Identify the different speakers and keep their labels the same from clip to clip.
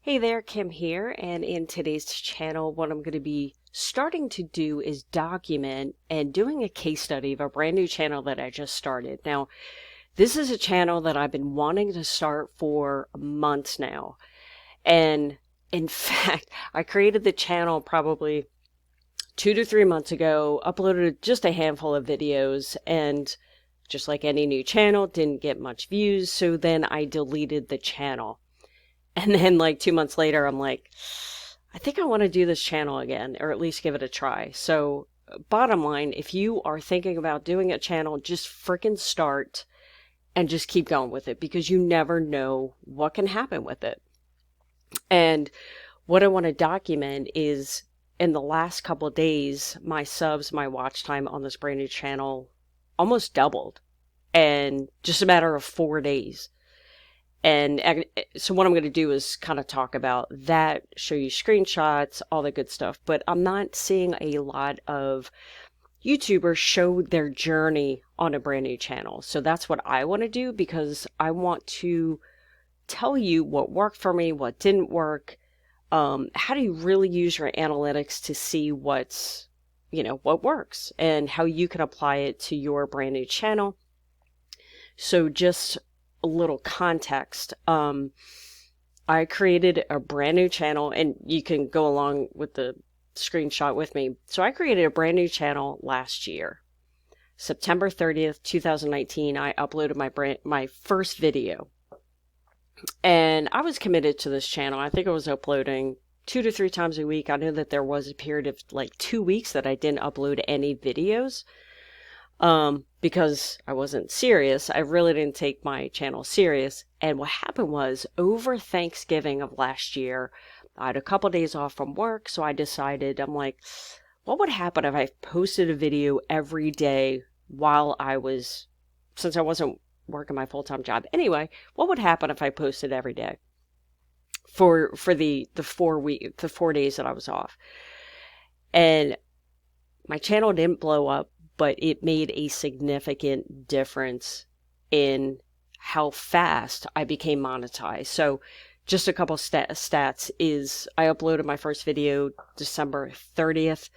Speaker 1: Hey there, Kim here, and in today's channel, what I'm going to be starting to do is document and doing a case study of a brand new channel that I just started. Now, this is a channel that I've been wanting to start for months now, and in fact, I created the channel probably 2 to 3 months ago, uploaded just a handful of videos, and just like any new channel, didn't get much views, so then I deleted the channel. And then like 2 months later, I'm like, I think I want to do this channel again, or at least give it a try. So bottom line, if you are thinking about doing a channel, just freaking start and just keep going with it because you never know what can happen with it. And what I want to document is in the last couple of days, my subs, my watch time on this brand new channel almost doubled in just a matter of 4 days. And so what I'm going to do is kind of talk about that, show you screenshots, all the good stuff. But I'm not seeing a lot of YouTubers show their journey on a brand new channel. So that's what I want to do because I want to tell you what worked for me, what didn't work. How do you really use your analytics to see what works and how you can apply it to your brand new channel. So just a little context. I created a brand new channel, and you can go along with the screenshot with me. So I created a brand new channel last year. September 30th, 2019, I uploaded my first video. And I was committed to this channel. I think I was uploading 2 to 3 times a week. I know that there was a period of like 2 weeks that I didn't upload any videos. Because I wasn't serious. I really didn't take my channel serious. And what happened was over Thanksgiving of last year, I had a couple days off from work. So I decided, I'm like, what would happen if I posted a video every day since I wasn't working my full-time job. Anyway, what would happen if I posted every day for the 4 days that I was off? And my channel didn't blow up, but it made a significant difference in how fast I became monetized. So just a couple stats is I uploaded my first video December 30th.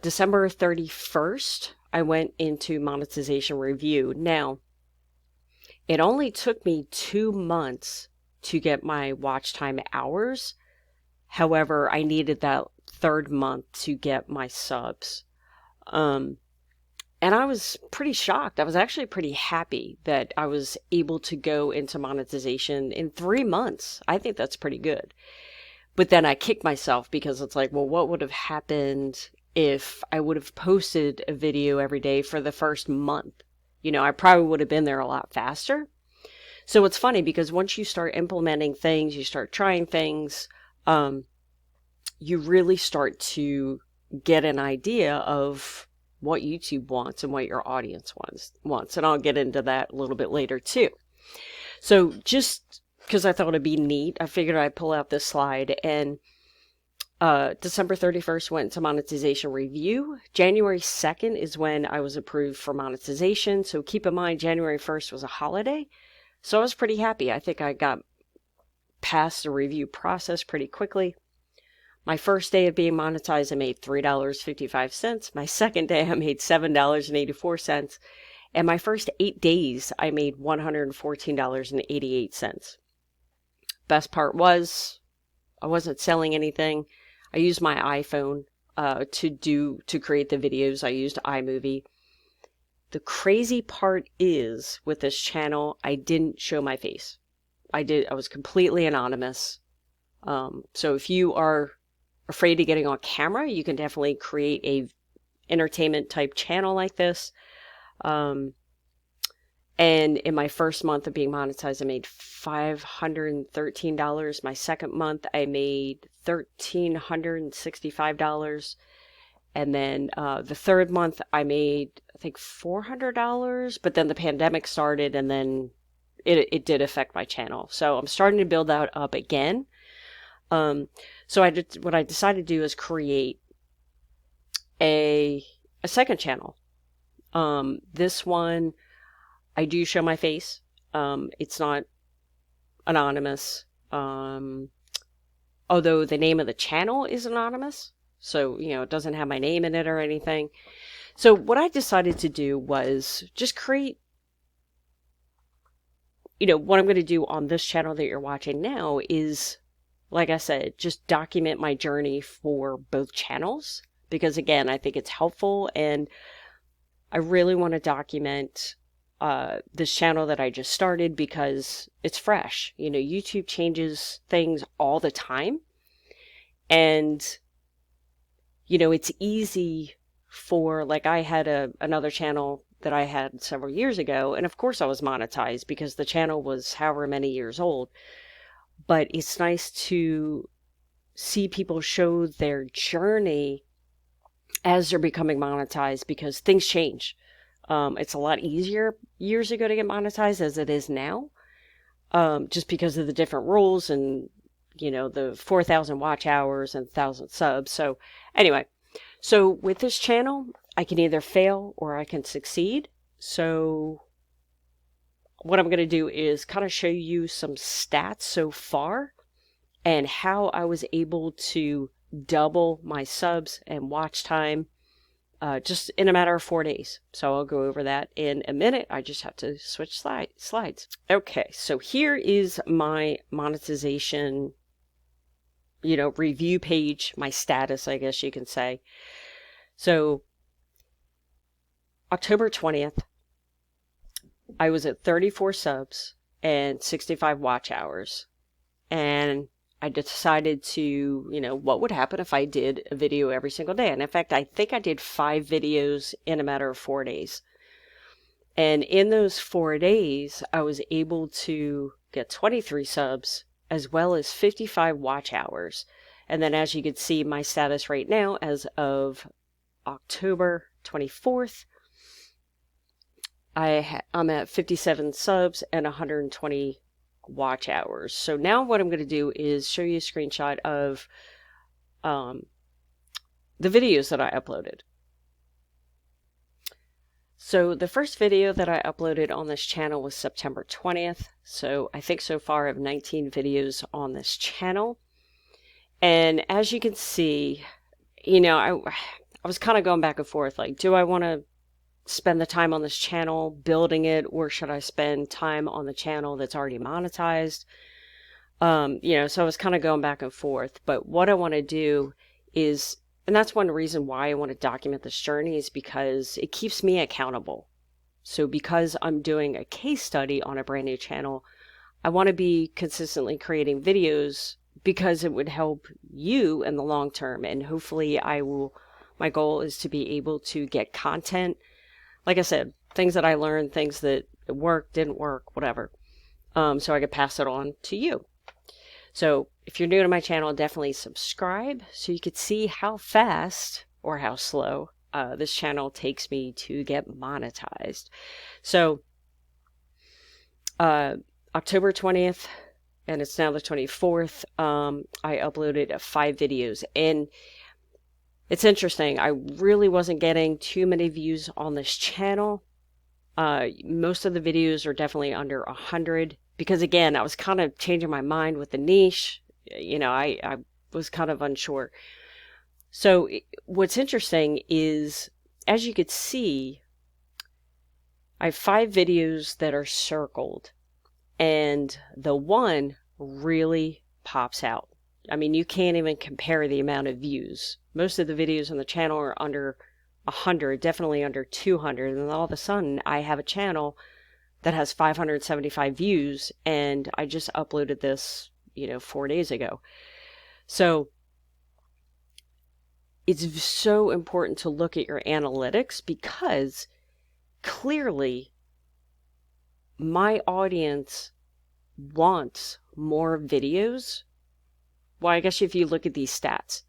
Speaker 1: December 31st, I went into monetization review. Now, it only took me 2 months to get my watch time hours. However, I needed that third month to get my subs. And I was pretty shocked. I was actually pretty happy that I was able to go into monetization in 3 months. I think that's pretty good. But then I kicked myself because it's like, well, what would have happened if I would have posted a video every day for the first month? I probably would have been there a lot faster. So it's funny because once you start implementing things, you start trying things, you really start to get an idea of what YouTube wants and what your audience wants. And I'll get into that a little bit later too. So just because I thought it'd be neat, I figured I'd pull out this slide. And December 31st went to monetization review. January 2nd is when I was approved for monetization. So keep in mind, January 1st was a holiday. So I was pretty happy. I think I got past the review process pretty quickly. My first day of being monetized, I made $3.55. My second day, I made $7.84. And my first 8 days, I made $114.88. Best part was, I wasn't selling anything. I used my iPhone to create the videos. I used iMovie. The crazy part is, with this channel, I didn't show my face. I was completely anonymous. So if you are afraid of getting on camera, you can definitely create a entertainment type channel like this. And in my first month of being monetized, I made $513. My second month, I made $1,365. And then the third month, I made, I think, $400. But then the pandemic started, and then it did affect my channel. So I'm starting to build that up again. So what I decided to do is create a second channel. This one, I do show my face. It's not anonymous. although the name of the channel is anonymous. So, it doesn't have my name in it or anything. So what I decided to do was just create, what I'm going to do on this channel that you're watching now is, like I said, just document my journey for both channels. Because again, I think it's helpful, and I really want to document this channel that I just started because it's fresh. YouTube changes things all the time. And, it's easy for, like, I had another channel that I had several years ago, and of course I was monetized because the channel was however many years old. But it's nice to see people show their journey as they're becoming monetized because things change. It's a lot easier years ago to get monetized as it is now, just because of the different rules and, the 4,000 watch hours and 1,000 subs. So anyway, so with this channel, I can either fail or I can succeed. So what I'm going to do is kind of show you some stats so far and how I was able to double my subs and watch time just in a matter of 4 days. So I'll go over that in a minute. I just have to switch slides. Okay, so here is my monetization, review page, my status, I guess you can say. So October 20th, I was at 34 subs and 65 watch hours. And I decided to, what would happen if I did a video every single day. And in fact, I think I did 5 videos in a matter of 4 days. And in those 4 days, I was able to get 23 subs as well as 55 watch hours. And then as you can see, my status right now as of October 24th, I'm at 57 subs and 120 watch hours. So now what I'm going to do is show you a screenshot of the videos that I uploaded. So the first video that I uploaded on this channel was September 20th. So I think so far I have 19 videos on this channel. And as you can see, I was kind of going back and forth, like, do I want to spend the time on this channel building it, or should I spend time on the channel that's already monetized? So I was kind of going back and forth. But what I want to do is, and that's one reason why I want to document this journey, is because it keeps me accountable. So because I'm doing a case study on a brand new channel, I want to be consistently creating videos because it would help you in the long term. And hopefully my goal is to be able to get content, like I said, things that I learned, things that worked, didn't work, whatever. So I could pass it on to you. So if you're new to my channel, definitely subscribe so you could see how fast or how slow this channel takes me to get monetized. So October 20th, and it's now the 24th, I uploaded 5 videos. And it's interesting, I really wasn't getting too many views on this channel. Most of the videos are definitely under 100. Because again, I was kind of changing my mind with the niche. I was kind of unsure. So what's interesting is, as you could see, I have 5 videos that are circled. And the one really pops out. I mean, you can't even compare the amount of views. Most of the videos on the channel are under 100, definitely under 200. And all of a sudden, I have a channel that has 575 views, and I just uploaded this, 4 days ago. So it's so important to look at your analytics, because clearly my audience wants more videos. Well, I guess if you look at these stats,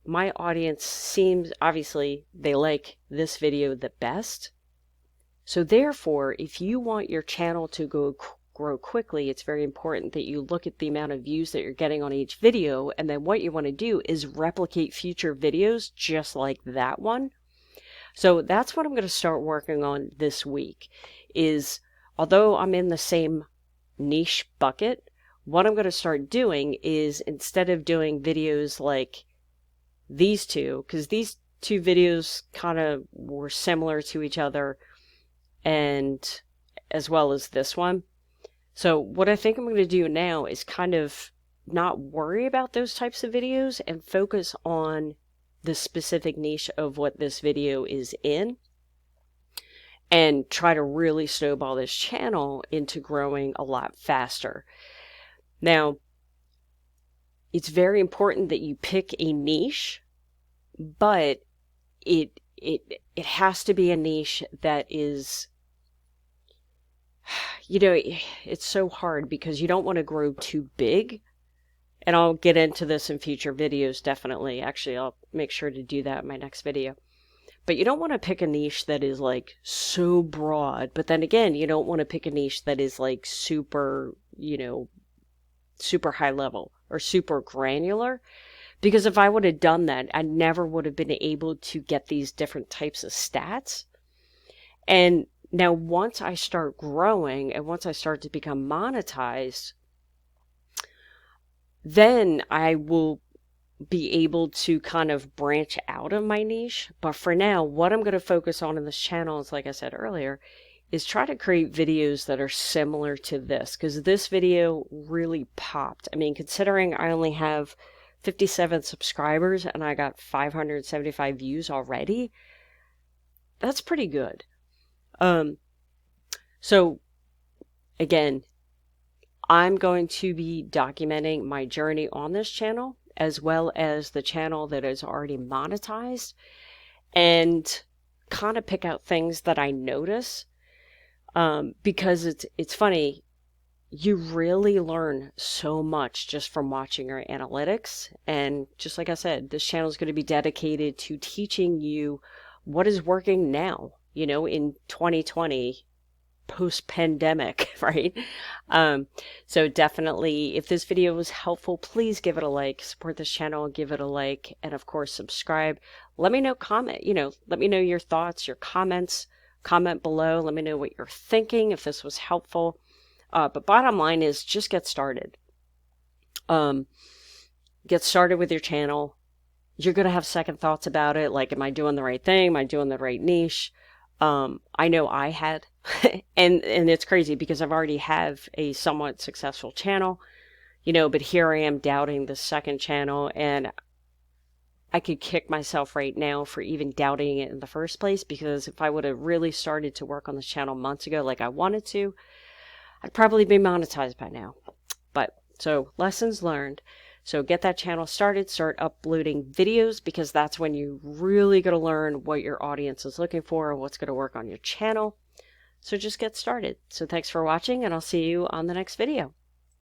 Speaker 1: my audience seems, obviously, they like this video the best. So therefore, if you want your channel to grow quickly, it's very important that you look at the amount of views that you're getting on each video. And then what you want to do is replicate future videos just like that one. So that's what I'm going to start working on this week, is although I'm in the same niche bucket, what I'm going to start doing is, instead of doing videos like these two, because these two videos kind of were similar to each other, and as well as this one. So what I think I'm going to do now is kind of not worry about those types of videos and focus on the specific niche of what this video is in, and try to really snowball this channel into growing a lot faster. Now, it's very important that you pick a niche, but it has to be a niche that is, you know, it's so hard because you don't want to grow too big. And I'll get into this in future videos, definitely. Actually, I'll make sure to do that in my next video. But you don't want to pick a niche that is like so broad. But then again, you don't want to pick a niche that is like super, you know, super high level or super granular. Because if I would have done that, I never would have been able to get these different types of stats. And now once I start growing and once I start to become monetized, then I will be able to kind of branch out of my niche. But for now, what I'm going to focus on in this channel is, like I said earlier, is try to create videos that are similar to this, because this video really popped. I mean, considering I only have 57 subscribers and I got 575 views already, that's pretty good. So again, I'm going to be documenting my journey on this channel, as well as the channel that is already monetized, and kind of pick out things that I notice, because it's funny, you really learn so much just from watching your analytics. And just like I said, this channel is going to be dedicated to teaching you what is working now, you know, in 2020, post-pandemic, right? So definitely, if this video was helpful, please give it a like, support this channel, give it a like, and of course subscribe. Let me know, let me know your thoughts, your comments, comment below. Let me know what you're thinking, if this was helpful. But bottom line is, just get started. Get started with your channel. You're going to have second thoughts about it. Like, am I doing the right thing? Am I doing the right niche? I know I had, and it's crazy because I've already have a somewhat successful channel, you know, but here I am doubting the second channel, and I could kick myself right now for even doubting it in the first place, because if I would have really started to work on this channel months ago like I wanted to, I'd probably be monetized by now. But so lessons learned. So get that channel started, start uploading videos, because that's when you really going to learn what your audience is looking for and what's going to work on your channel. So just get started. So thanks for watching, and I'll see you on the next video.